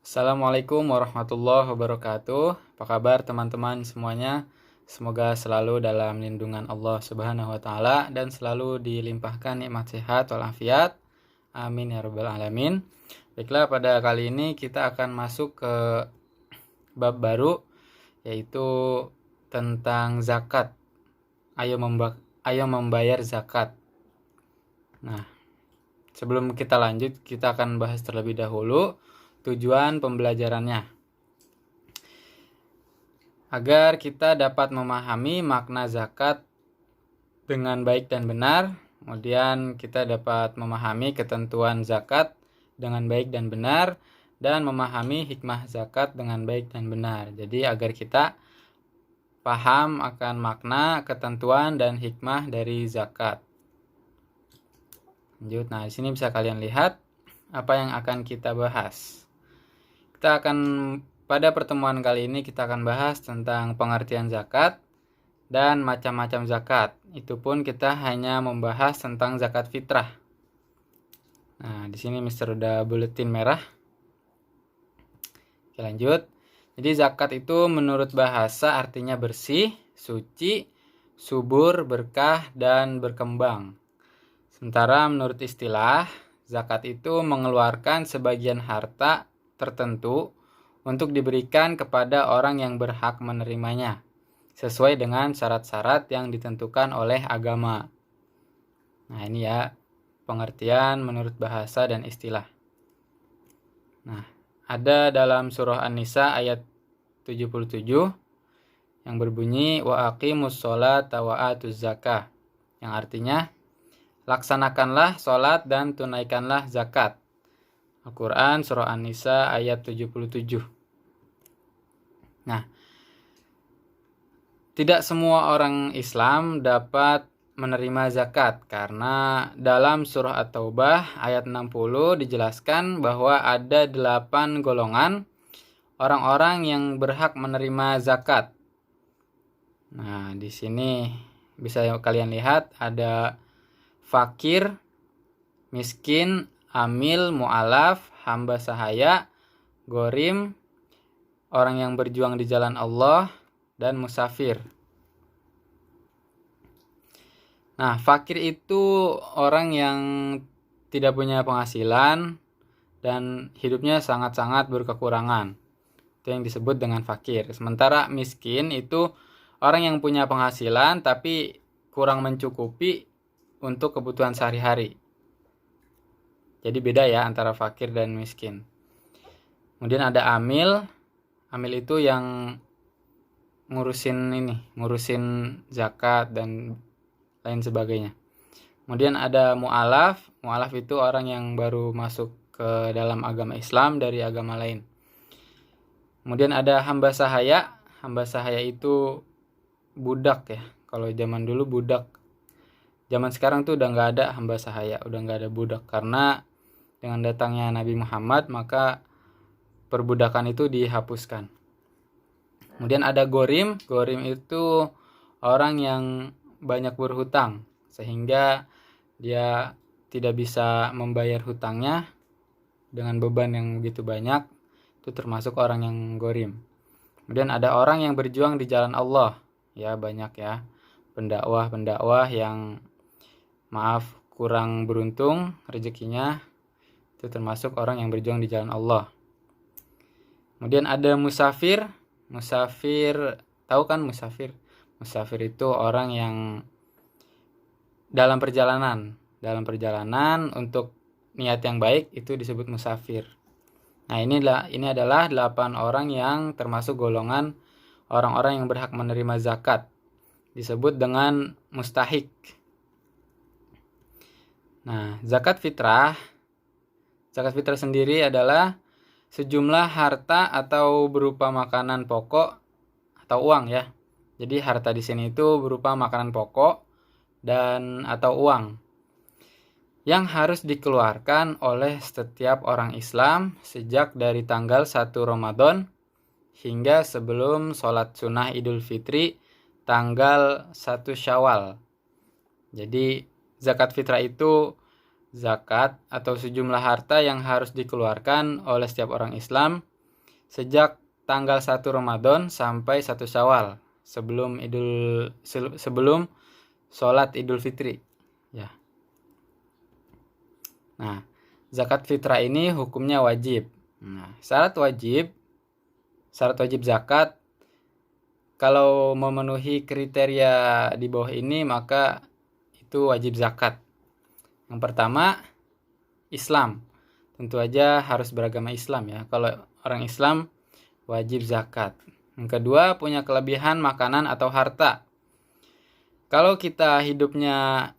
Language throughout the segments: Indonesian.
Assalamualaikum warahmatullahi wabarakatuh. Apa kabar teman-teman semuanya? Semoga selalu dalam lindungan Allah Subhanahu wa taala dan selalu dilimpahkan nikmat sehat walafiat. Amin ya rabbal alamin. Baiklah, pada kali ini kita akan masuk ke bab baru, yaitu tentang zakat. Ayo membayar zakat. Nah, sebelum kita lanjut, kita akan bahas terlebih dahulu tujuan pembelajarannya. Agar kita dapat memahami makna zakat dengan baik dan benar, kemudian kita dapat memahami ketentuan zakat dengan baik dan benar, dan memahami hikmah zakat dengan baik dan benar. Jadi agar kita paham akan makna, ketentuan, dan hikmah dari zakat. Lanjut, nah di sini bisa kalian lihat apa yang akan kita bahas. Pada pertemuan kali ini kita akan bahas tentang pengertian zakat dan macam-macam zakat. Itu pun kita hanya membahas tentang zakat fitrah. Nah, di sini Mister udah buletin merah. Oke, lanjut. Jadi zakat itu menurut bahasa artinya bersih, suci, subur, berkah, dan berkembang. Sementara menurut istilah, zakat itu mengeluarkan sebagian harta tertentu untuk diberikan kepada orang yang berhak menerimanya, sesuai dengan syarat-syarat yang ditentukan oleh agama. Nah, ini ya pengertian menurut bahasa dan istilah. Nah, ada dalam surah An-Nisa ayat 77 yang berbunyi wa aqimus sholata wa atuz zakah, yang artinya laksanakanlah sholat dan tunaikanlah zakat. Al-Quran surah An-Nisa ayat 77. Nah, tidak semua orang Islam dapat menerima zakat karena dalam surah At-Taubah ayat 60 dijelaskan bahwa ada 8 golongan orang-orang yang berhak menerima zakat. Nah, di sini bisa kalian lihat ada fakir, miskin, amil, mu'alaf, hamba sahaya, gorim, orang yang berjuang di jalan Allah, dan musafir. Nah, fakir itu orang yang tidak punya penghasilan dan hidupnya sangat-sangat berkekurangan. Itu yang disebut dengan fakir. Sementara miskin itu orang yang punya penghasilan tapi kurang mencukupi untuk kebutuhan sehari-hari. Jadi beda ya antara fakir dan miskin. Kemudian ada amil. Amil itu yang ngurusin zakat dan lain sebagainya. Kemudian ada mu'alaf. Mu'alaf itu orang yang baru masuk ke dalam agama Islam dari agama lain. Kemudian ada hamba sahaya. Hamba sahaya itu budak ya. Kalau zaman dulu budak. Zaman sekarang tuh udah nggak ada hamba sahaya, udah nggak ada budak, karena dengan datangnya Nabi Muhammad maka perbudakan itu dihapuskan. Kemudian ada gorim. Gorim itu orang yang banyak berhutang sehingga dia tidak bisa membayar hutangnya dengan beban yang begitu banyak. Itu termasuk orang yang gorim. Kemudian ada orang yang berjuang di jalan Allah. Ya, banyak ya pendakwah yang kurang beruntung rezekinya. Itu termasuk orang yang berjuang di jalan Allah. Kemudian ada musafir. Musafir, tahu kan musafir? Musafir itu orang yang dalam perjalanan untuk niat yang baik, itu disebut musafir. Nah, ini adalah 8 orang yang termasuk golongan orang-orang yang berhak menerima zakat. Disebut dengan mustahik. Nah, zakat fitrah sendiri adalah sejumlah harta atau berupa makanan pokok atau uang ya. Jadi harta di sini itu berupa makanan pokok dan atau uang yang harus dikeluarkan oleh setiap orang Islam sejak dari tanggal 1 Ramadan hingga sebelum sholat sunnah Idul Fitri tanggal 1 Syawal. Jadi zakat fitrah itu zakat atau sejumlah harta yang harus dikeluarkan oleh setiap orang Islam sejak tanggal 1 Ramadan sampai 1 Syawal sebelum sholat Idul Fitri. Ya. Nah, zakat fitrah ini hukumnya wajib. Nah, syarat wajib zakat, kalau memenuhi kriteria di bawah ini maka itu wajib zakat. Yang pertama, Islam. Tentu aja harus beragama Islam ya. Kalau orang Islam wajib zakat. Yang kedua, punya kelebihan makanan atau harta. Kalau kita hidupnya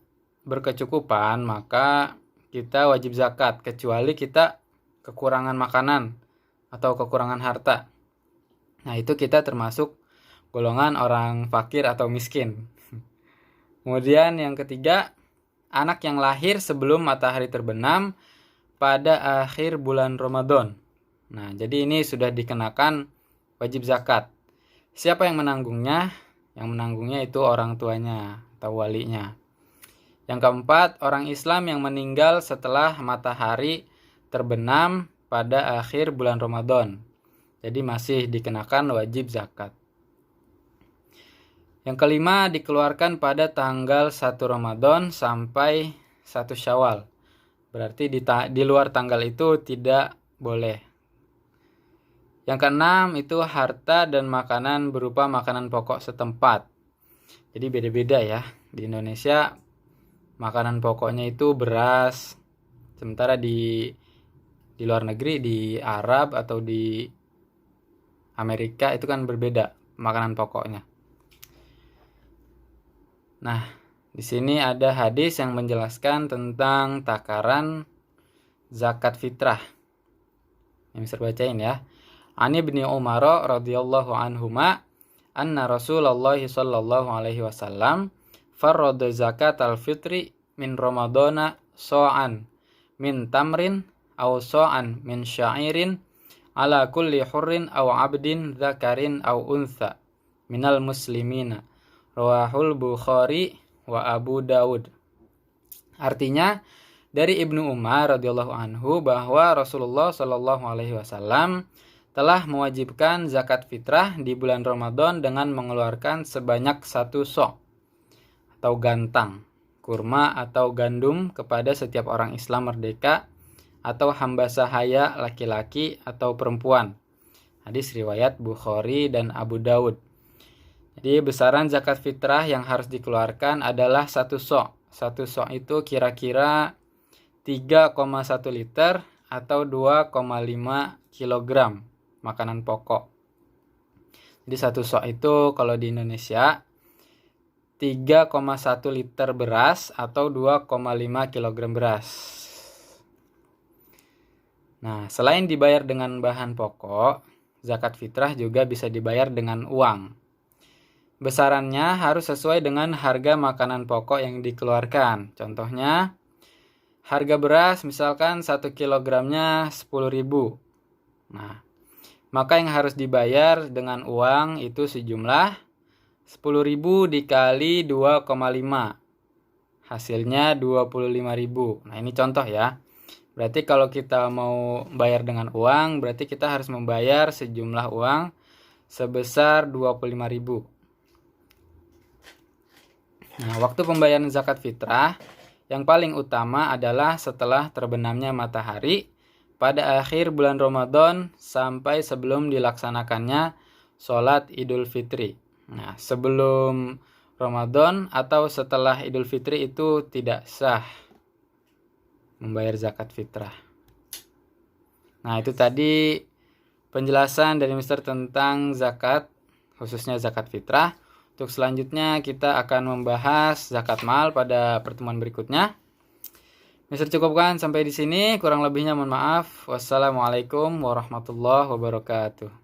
berkecukupan, maka kita wajib zakat, kecuali kita kekurangan makanan atau kekurangan harta. Nah, itu kita termasuk golongan orang fakir atau miskin. Kemudian yang ketiga, anak yang lahir sebelum matahari terbenam pada akhir bulan Ramadan. Nah, jadi ini sudah dikenakan wajib zakat. Siapa yang menanggungnya? Yang menanggungnya itu orang tuanya atau walinya. Yang keempat, orang Islam yang meninggal setelah matahari terbenam pada akhir bulan Ramadan. Jadi masih dikenakan wajib zakat. Yang kelima, dikeluarkan pada tanggal 1 Ramadan sampai 1 Syawal. Berarti di luar tanggal itu tidak boleh. Yang keenam itu harta dan makanan berupa makanan pokok setempat. Jadi beda-beda ya. Di Indonesia makanan pokoknya itu beras. Sementara di luar negeri, di Arab atau di Amerika itu kan berbeda makanan pokoknya. Nah, di sini ada hadis yang menjelaskan tentang takaran zakat fitrah. Yang bisa bacain ya. Ani bin Umar radhiyallahu anhuma anna Rasulullah sallallahu alaihi wasallam farrada zakatal fitri min Ramadana so'an min tamrin aw so'an min sya'irin ala kulli hurrin aw abdin dzakarin aw untha minal muslimina. Rawahul Bukhari wa Abu Dawud. Artinya dari Ibnu Umar radhiyallahu anhu bahwa Rasulullah sallallahu alaihi wasallam telah mewajibkan zakat fitrah di bulan Ramadan dengan mengeluarkan sebanyak 1 sok atau gantang kurma atau gandum kepada setiap orang Islam merdeka atau hamba sahaya laki-laki atau perempuan. Hadis riwayat Bukhari dan Abu Dawud. Jadi besaran zakat fitrah yang harus dikeluarkan adalah 1 sok. 1 sok itu kira-kira 3,1 liter atau 2,5 kilogram makanan pokok. Jadi 1 sok itu kalau di Indonesia 3,1 liter beras atau 2,5 kilogram beras. Nah, selain dibayar dengan bahan pokok, zakat fitrah juga bisa dibayar dengan uang. Besarannya harus sesuai dengan harga makanan pokok yang dikeluarkan. Contohnya, harga beras misalkan 1 kilogramnya 10.000. Nah, maka yang harus dibayar dengan uang itu sejumlah 10.000 dikali 2,5. Hasilnya 25.000. Nah, ini contoh ya. Berarti kalau kita mau bayar dengan uang, berarti kita harus membayar sejumlah uang sebesar 25.000. Nah, waktu pembayaran zakat fitrah yang paling utama adalah setelah terbenamnya matahari pada akhir bulan Ramadan sampai sebelum dilaksanakannya sholat Idul Fitri. Nah, sebelum Ramadan atau setelah Idul Fitri itu tidak sah membayar zakat fitrah. Nah, itu tadi penjelasan dari Mister tentang zakat, khususnya zakat fitrah. Untuk selanjutnya kita akan membahas zakat mal pada pertemuan berikutnya. Mister cukupkan sampai di sini, kurang lebihnya mohon maaf. Wassalamualaikum warahmatullahi wabarakatuh.